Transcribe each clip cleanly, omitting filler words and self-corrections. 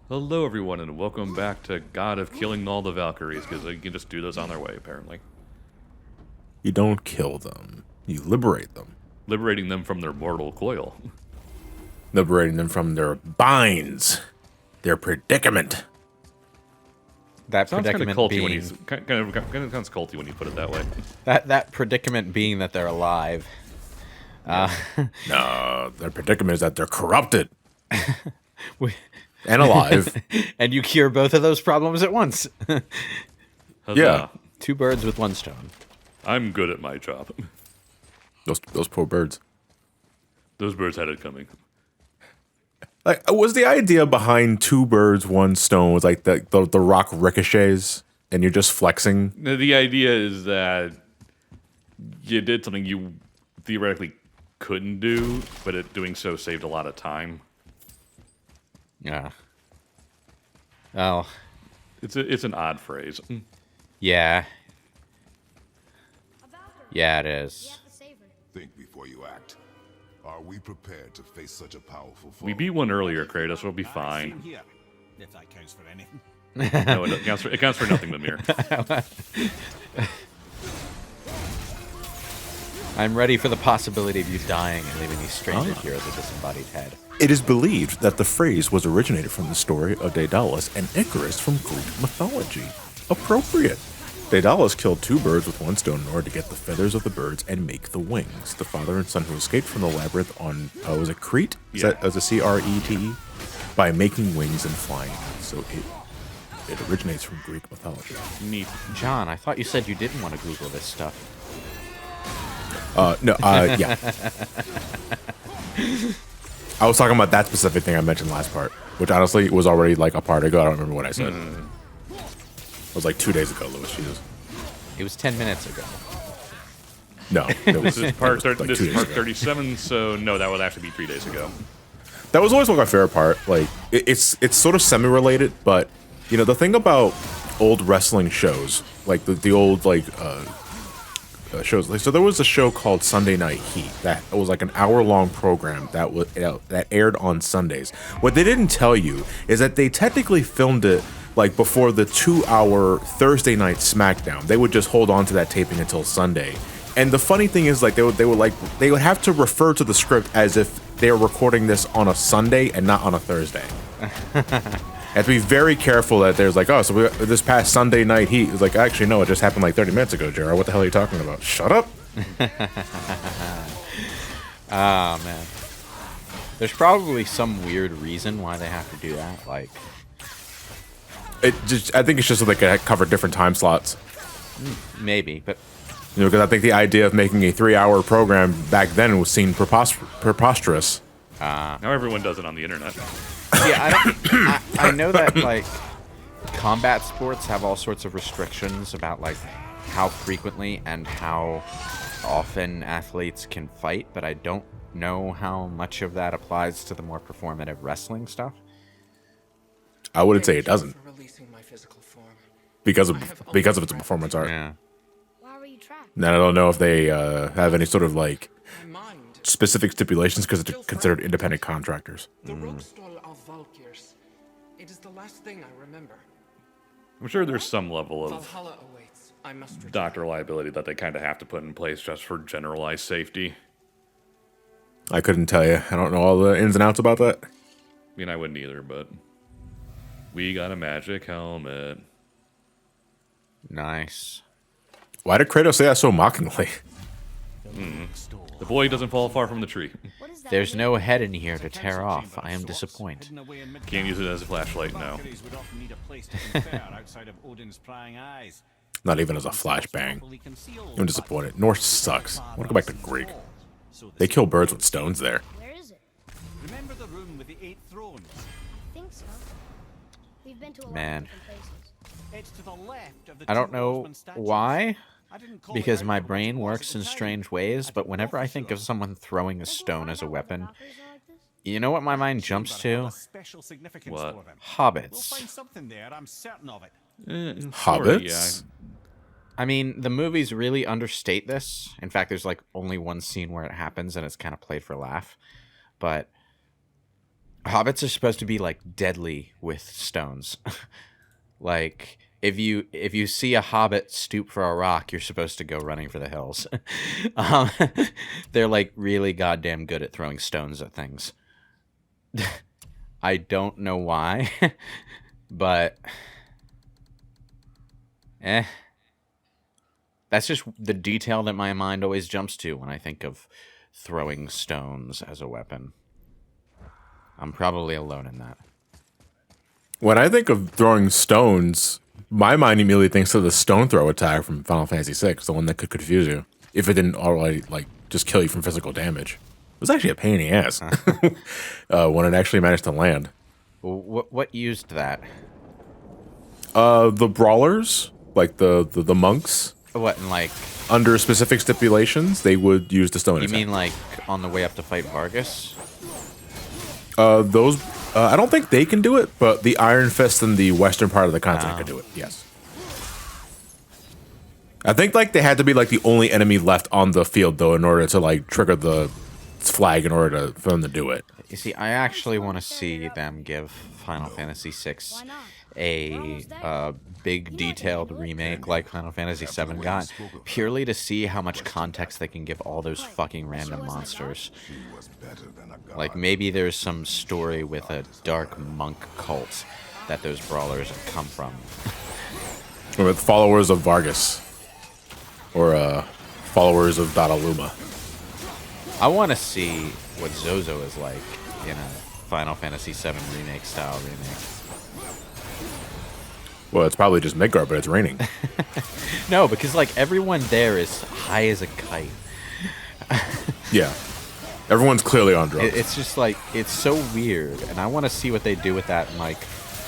Hello, everyone, and welcome back to God of Killing All the Valkyries, because you can just do those on their way, apparently. You don't kill them. You liberate them. Liberating them from their mortal coil. Liberating them from their binds. Their predicament. That Sounds kind of predicament culty when being he's kind of sounds culty when you put it that way. that predicament being that they're alive. No, their predicament is that they're corrupted We- and alive. and you cure both of those problems at once. Huzzah. Yeah. Two birds with one stone. I'm good at my job. Those poor birds. Those birds had it coming. Like, was the idea behind two birds, one stone was like the rock ricochets, and you're just flexing? The idea is that you did something you theoretically couldn't do, but doing so saved a lot of time. Yeah. Oh, It's an odd phrase. yeah. Yeah, it is. Think before you act. Are we prepared to face such a powerful foe? We beat one earlier, Kratos. We'll be fine. Here, if that counts for anything. No, it counts for nothing, Mimir. I'm ready for the possibility of you dying and leaving these strangers here as a disembodied head. It is believed that the phrase was originated from the story of Daedalus and Icarus from Greek mythology. Appropriate. Daedalus killed two birds with one stone in order to get the feathers of the birds and make the wings. The father and son who escaped from the labyrinth on, was it Crete? Is that as a Crete? By making wings and flying. So it originates from Greek mythology. Neat. John, I thought you said you didn't want to Google this stuff. No, yeah. I was talking about that specific thing I mentioned last part, which honestly was already like a part ago. I don't remember what I said. It was like 2 days ago, Louis. Jesus. It was 10 minutes ago. No, it was, This is part, it was like this 2 is days part ago. 37, so no, that would have to be 3 days ago. That was always like my favorite part. Like it's sort of semi-related, but you know the thing about old wrestling shows, like the old like shows. Like so, there was a show called Sunday Night Heat that was like an hour-long program that was that aired on Sundays. What they didn't tell you is that they technically filmed it like before the 2-hour Thursday night SmackDown. They would just hold on to that taping until Sunday. And the funny thing is, like they would have to refer to the script as if they were recording this on a Sunday and not on a Thursday. Have to be very careful that there's like, oh, so this past Sunday Night Heat is like, actually, no, it just happened like 30 minutes ago, Jared. What the hell are you talking about? Shut up. Oh, man. There's probably some weird reason why they have to do that. Like, I think it's just so they can cover different time slots. maybe, but You know, because I think the idea of making a 3-hour program back then was seen preposterous. Now everyone does it on the internet. yeah, I know that, like, combat sports have all sorts of restrictions about, like, how frequently and how often athletes can fight, but I don't know how much of that applies to the more performative wrestling stuff. I wouldn't say it doesn't For releasing my physical form. because of its performance art. Yeah. Why were you trapped? And I don't know if they have any sort of like My mind. specific stipulations because they're considered independent contractors. The Rockstall of Valkyries. It is the last thing I remember. I'm sure there's some level of Valhalla awaits. I must return. doctor liability that they kind of have to put in place just for generalized safety. I couldn't tell you. I don't know all the ins and outs about that. I mean, I wouldn't either, but we got a magic helmet. Nice. Why did Kratos say that so mockingly? The boy doesn't fall far from the tree. What is that? There's no head in here to tear off. I am disappointed. Hidden away in Can't use it as a flashlight now. Valkyries would often need a place to confer outside of Odin's prying eyes. Not even as a flashbang. Properly concealed, I'm disappointed. Norse sucks. I want to go back to Greek. They kill birds with stones there. Where is it? Remember the room with the 8 thrones? I think so. We've been to a lot Man. of different places. It's to the left of the I don't two know horsemen statues. why, I didn't call it because out my for brain what's works in the time. strange ways, but whenever I think of someone throwing a Think stone we'll as a find out why the weapon, Valkyries are like this? you know what my mind jumps But to? have a special significance What? for them. We'll Hobbits. find something there, I'm certain of it. Hobbits? I mean, the movies really understate this. In fact, there's like only one scene where it happens, and it's kind of played for laugh. But Hobbits are supposed to be like deadly with stones. Like if you see a hobbit stoop for a rock, you're supposed to go running for the hills. um, they're like really goddamn good at throwing stones at things. I don't know why, but that's just the detail that my mind always jumps to when I think of throwing stones as a weapon. I'm probably alone in that. When I think of throwing stones, my mind immediately thinks of the stone throw attack from Final Fantasy VI, the one that could confuse you if it didn't already like just kill you from physical damage. It was actually a pain in the ass when it actually managed to land. What used that? The brawlers, like the monks, What, in like... under specific stipulations, they would use the stone You attack. mean like on the way up to fight Vargas? Those, I don't think they can do it, but the Iron Fist in the western part of the continent can do it. Yes. I think like they had to be like the only enemy left on the field though, in order to like trigger the flag in order for them to do it. You see, I actually want to see them give Final Fantasy VI a big detailed remake like Final Fantasy VII got, purely to see how much context they can give all those fucking random monsters. Like maybe there's some story with a dark monk cult that those brawlers have come from. Or with followers of Vargas. Or followers of Dataluma. I want to see what Zozo is like in a Final Fantasy VII remake style remake. Well, it's probably just Midgar, but it's raining. No, because like everyone there is high as a kite. Yeah. Everyone's clearly on drugs. It's just like, it's so weird, and I want to see what they do with that in like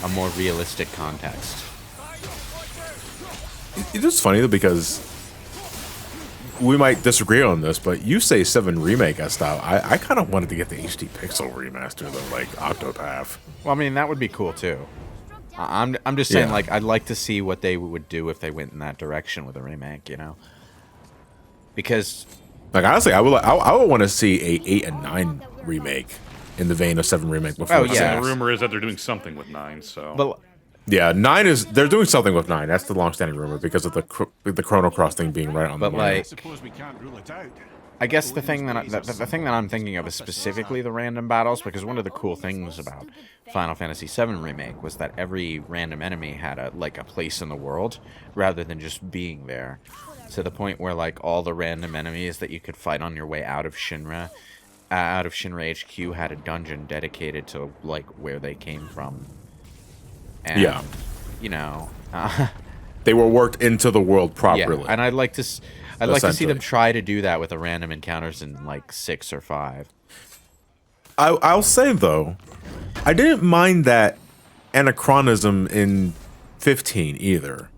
a more realistic context. It's just funny though, because we might disagree on this, but you say 7 remake style. I kind of wanted to get the HD Pixel remaster though, like Octopath. Well, I mean, that would be cool too. I'm just saying, Yeah. like, I'd like to see what they would do if they went in that direction with a remake, you know? Because, Like honestly, I would want to see a 8 and 9 remake in the vein of 7 remake before. Oh, yeah. The rumor is that they're doing something with 9, so... but Yeah, 9 is they're doing something with 9. That's the long-standing rumor because of the Chrono Cross thing being right on But, the line. like, Suppose we can't rule it out. I guess the thing that the thing that I'm thinking of is specifically the random battles, because one of the cool things about Final Fantasy VII Remake was that every random enemy had a place in the world rather than just being there. To the point where like all the random enemies that you could fight on your way out of Shinra HQ had a dungeon dedicated to like where they came from. And, Yeah. you know, They were worked into the world properly. yeah, and I'd like to see them Essentially. try to do that with the random encounters in like 6 or 5. I'll say though, I didn't mind that anachronism in 15 either,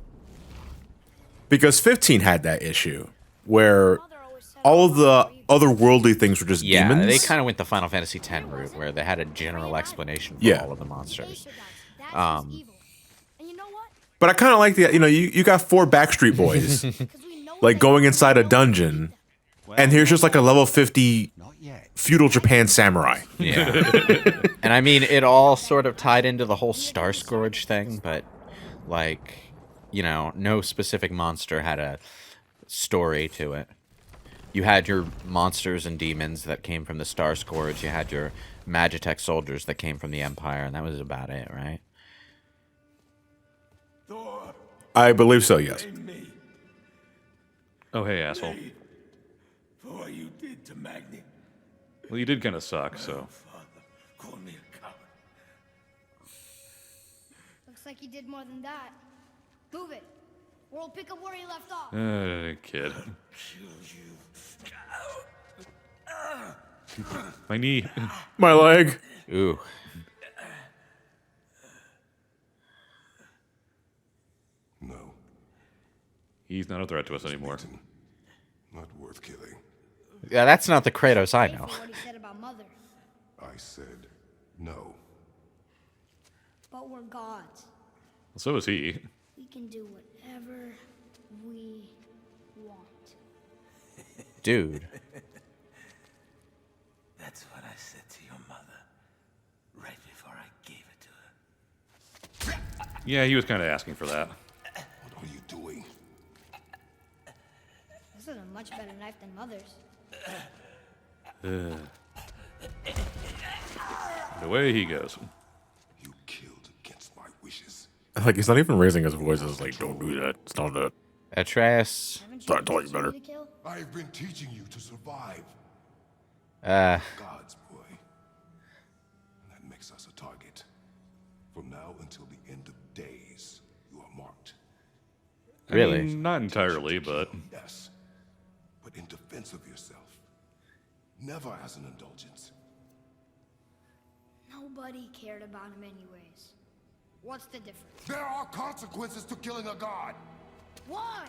because 15 had that issue where all of the otherworldly things were just Yeah, demons. they kind of went the Final Fantasy X route, where they had a general explanation for Yeah. all of the monsters. And you know what? But I kind of like the, you got 4 Backstreet Boys like going inside a dungeon, and here's just like a level 50 feudal Japan samurai. Yeah. And I mean, it all sort of tied into the whole Star Scourge thing, but, like, you know, no specific monster had a story to it. You had your monsters and demons that came from the Star Scourge, you had your Magitech soldiers that came from the Empire, and that was about it, right? I believe so, yes. Oh, hey, asshole. For what you did to Magni. Well, you did kind of suck, so... Father, call me a coward. Looks like you did more than that. Move it, or we'll pick up where you left off. Kid. Kill you. My knee. My leg. Ooh. No, He's not a threat to us anymore. not worth killing. Yeah, that's not the Kratos I Pay know. for what he said about Mother. I said no. But we're gods. So is he. We can do whatever we want. Dude. That's what I said to your mother. Yeah, he was kind of asking for that. What are you doing? This is a much better knife than Mother's. Away he goes. You killed against my wishes. Like, he's not even raising his voice. It's like, don't do that. Stop that. Atreus. Haven't Sorry, I told you teach better. me to kill? I've been teaching you to survive. Uh, God's boy. And that makes us a target. From now until the end of days, you are marked. I Really? mean, not entirely, but Yes. But in defense of yourself. Never as an indulgence. Nobody cared about him anyways. What's the difference? There are consequences to killing a god. Why?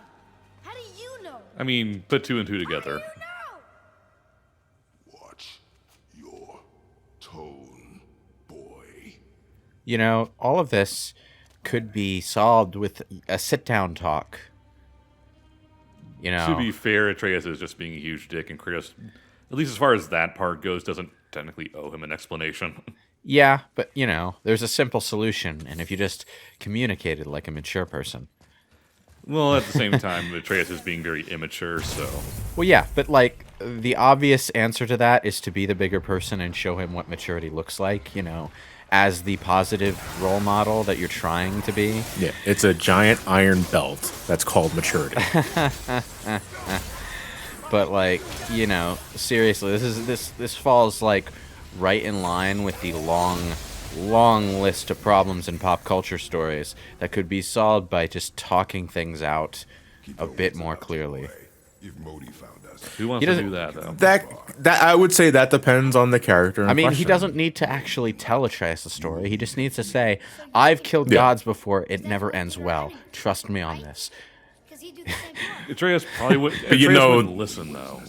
How do you know? I mean, put two and two How together. do you know? Watch your tone, boy. you know, all of this could be solved with a sit-down talk. You know, To be fair, Atreus is just being a huge dick, and Kratos, at least as far as that part goes, doesn't technically owe him an explanation. yeah, but you know, there's a simple solution, and if you just communicated like a mature person. Well, at the same time, Atreus is being very immature, so... Well, yeah, but like the obvious answer to that is to be the bigger person and show him what maturity looks like, you know, as the positive role model that you're trying to be. Yeah, it's a giant iron belt that's called maturity. But like, you know, seriously, this falls like right in line with the long list of problems in pop culture stories that could be solved by just talking things out a bit more clearly. If Modi found us. Who wants He to doesn't- do that, though? That I would say that depends on the character. In I mean, he question. doesn't need to actually tell Atreus the story. He just needs to say, "I've killed Yeah. gods before. It never ends well. Trust me on this." Because he do the same part. Atreus probably would. you Atreus know- wouldn't listen, though.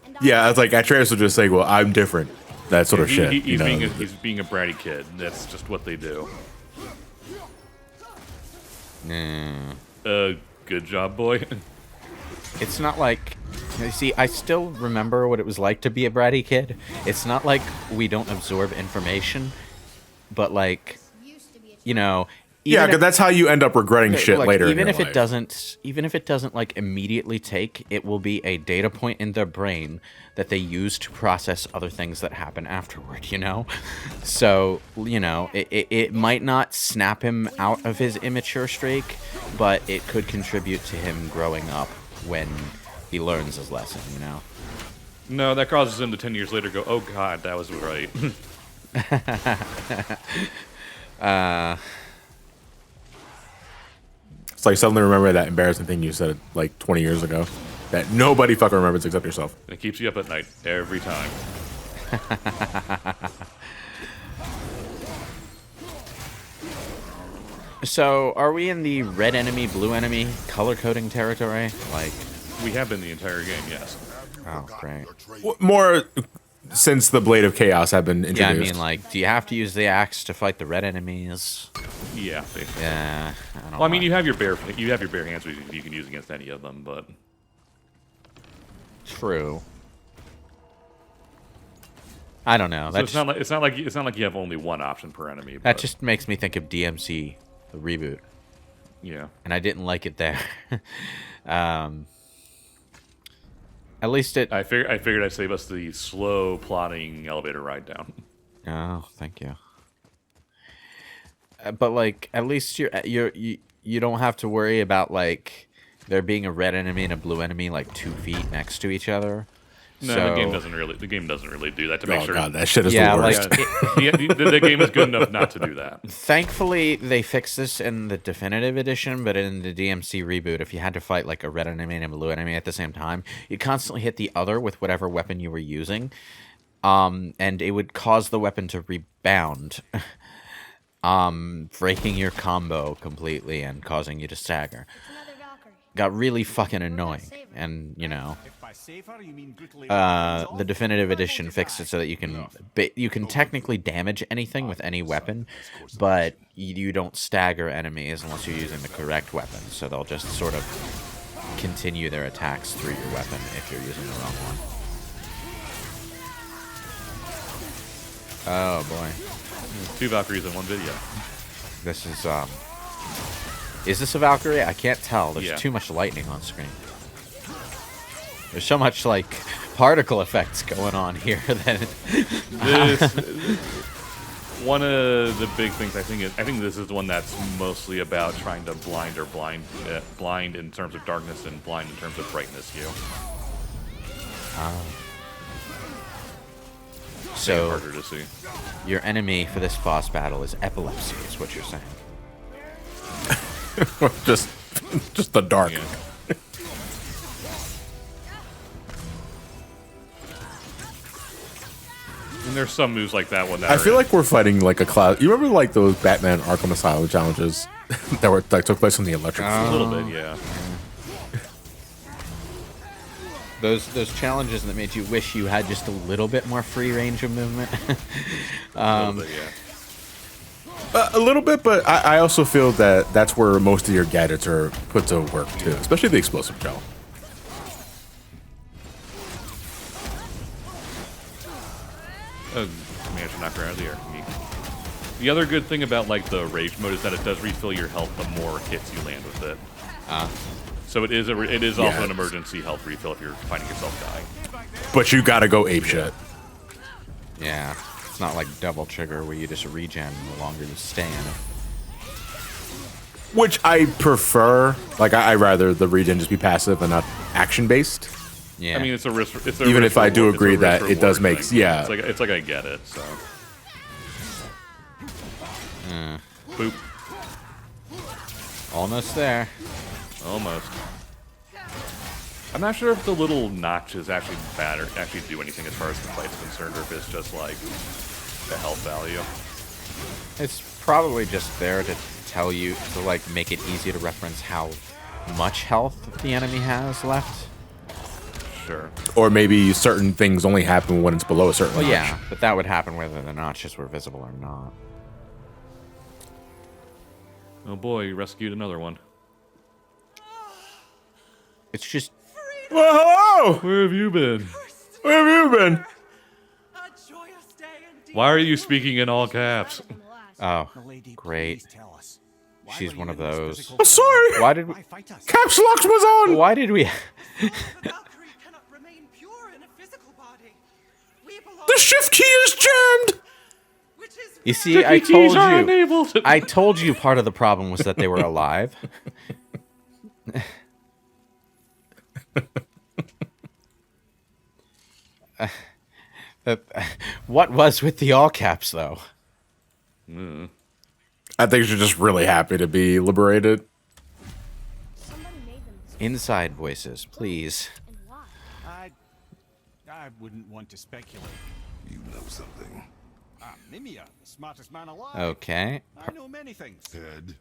And Yeah, it's like Atreus would just say, "Well, I'm different." That sort of shit. He's, you know? he's being a bratty kid. That's just what they do. Good job, boy. It's not like, you see, I still remember what it was like to be a bratty kid. It's not like we don't absorb information, but like, used to be a you know, Yeah, even because if- that's how you end up regretting shit like, later. even in your if it life. doesn't, even if it doesn't like immediately take, it will be a data point in their brain that they use to process other things that happen afterward. You know, so you know, it might not snap him out of his immature streak, but it could contribute to him growing up when he learns his lesson. You know. No, that causes him to 10 years later go, oh god, that was right. It's like suddenly remember that embarrassing thing you said like 20 years ago that nobody fucking remembers except yourself. And it keeps you up at night every time. So, are we in the red enemy, blue enemy color coding territory? Like, We have been the entire game, yes. oh, great. More since the Blade of Chaos have been introduced. Yeah, I mean, like, do you have to use the axe to fight the red enemies? Yeah, basically. Yeah, I don't know. Well, I mean, you have your bare hands which you can use against any of them, but True. I don't know. so That it's just, not like you have only one option per enemy. that But, just makes me think of DMC, the reboot, yeah. and I didn't like it there. At least it. I figured I'd save us the slow plotting elevator ride down. Oh, thank you. But like, at least you don't have to worry about like there being a red enemy and a blue enemy like 2 feet next to each other. No, So- the game doesn't really do that to make Oh sure. god, that shit is Yeah, the like, worst. the game is good enough not to do that. Thankfully, they fixed this in the definitive edition, but in the DMC reboot, if you had to fight like a red enemy and a blue enemy at the same time, you constantly hit the other with whatever weapon you were using, and it would cause the weapon to rebound, breaking your combo completely and causing you to stagger. Another Valkyrie. Got really fucking annoying, and you know. If by safer, you mean brutally The definitive edition fixed it so that you can technically damage anything with any weapon, but you don't stagger enemies unless you're using the correct weapon. So they'll just sort of continue their attacks through your weapon if you're using the wrong one. Oh boy, 2 Valkyries in one video. this is Is this a Valkyrie? I can't tell. There's Yeah. too much lightning on screen. There's so much like particle effects going on here that This one of the big things I think this is the one that's mostly about trying to blind in terms of darkness and blind in terms of brightness. so Harder to see. your enemy for this boss battle is epilepsy, is what you're saying. just the dark. Yeah. And there's some moves like that one that I feel like we're fighting like a cloud. You remember like those Batman Arkham Asylum challenges that took place on the electric a field? little bit, yeah. Those challenges that made you wish you had just a little bit more free range of movement. A little bit, yeah. A little bit, but I also feel that that's where most of your gadgets are put to work too, especially the explosive gel. Managed to knock her out of the air. The other good thing about like the rage mode is that it does refill your health the more hits you land with it. So it is also an emergency health refill if you're finding yourself dying. But you gotta go apeshit. Yeah, it's not like double trigger where you just regen the longer you stay in it. Which I prefer. Like I rather the regen just be passive and not action based. Yeah, I mean, it's a risk. It's a Even risk if I do reward- it's a agree risk that it does reward make- thing. yeah. It's like I get it. So. Boop. almost there. Almost. I'm not sure if the little notches actually matter, actually do anything as far as the fight's concerned, or if it's just like the health value. It's probably just there to tell you to like make it easy to reference how much health the enemy has left. Sure. Or maybe certain things only happen when it's below a certain Well, notch. yeah, but that would happen whether the notches were visible or not. Oh boy, you rescued another one. It's just Well, hello! Where have you been? Where have you been? A joyous day indeed. Why are you speaking in all caps? Better than the last. oh, Lady, great. please tell us. Why She's were you one of in this those. physical I'm sorry! Why did we? Why fight us? Caps Locks was on! Why did we? The Valkyrie cannot remain pure in a physical body. We belong The shift key is jammed! which is You see, I Keys told are you. enabled. I told you part of the problem was that they were alive. What was with the all caps, though? I think you're just really happy to be liberated. Somebody made them this Inside voices, please. and why? I wouldn't want to speculate. You know something. Mimia, the smartest man alive. Okay. I know many things. Head.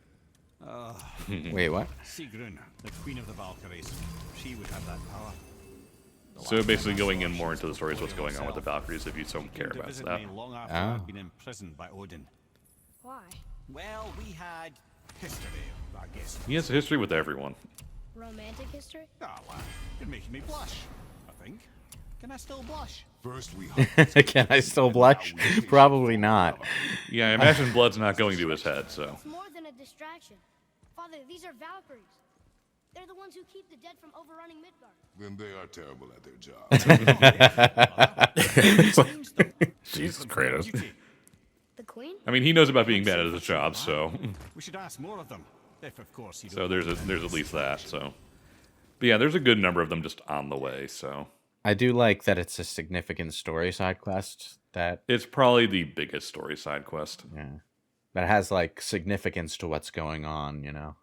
Wait, what? Sigrun, the queen of the Valkyries. She would have that power. So basically going in more into the stories, what's going on with the Valkyries, if you so She care came to about visit that. me long after Oh. I'd been imprisoned by Odin. Why? Well, we had history, I guess. He has a history with everyone. Romantic history? Oh, well, you're making me blush, I think. Can I still blush? First we hunt. Can I still blush? Probably not. Yeah, I imagine blood's not going to his head, so. It's more than a distraction. Father, these are Valkyries. They're the ones who keep the dead from overrunning Midgard. Then they are terrible at their job. It's like, Jesus Kratos. Duty. The queen? I mean, he knows about being bad at his job, so. We should ask more of them. If, of course, you don't. So there's at least that, so. But yeah, there's a good number of them just on the way, so. I do like that it's a significant story side quest that It's probably the biggest story side quest. that has like significance to what's going on, you know.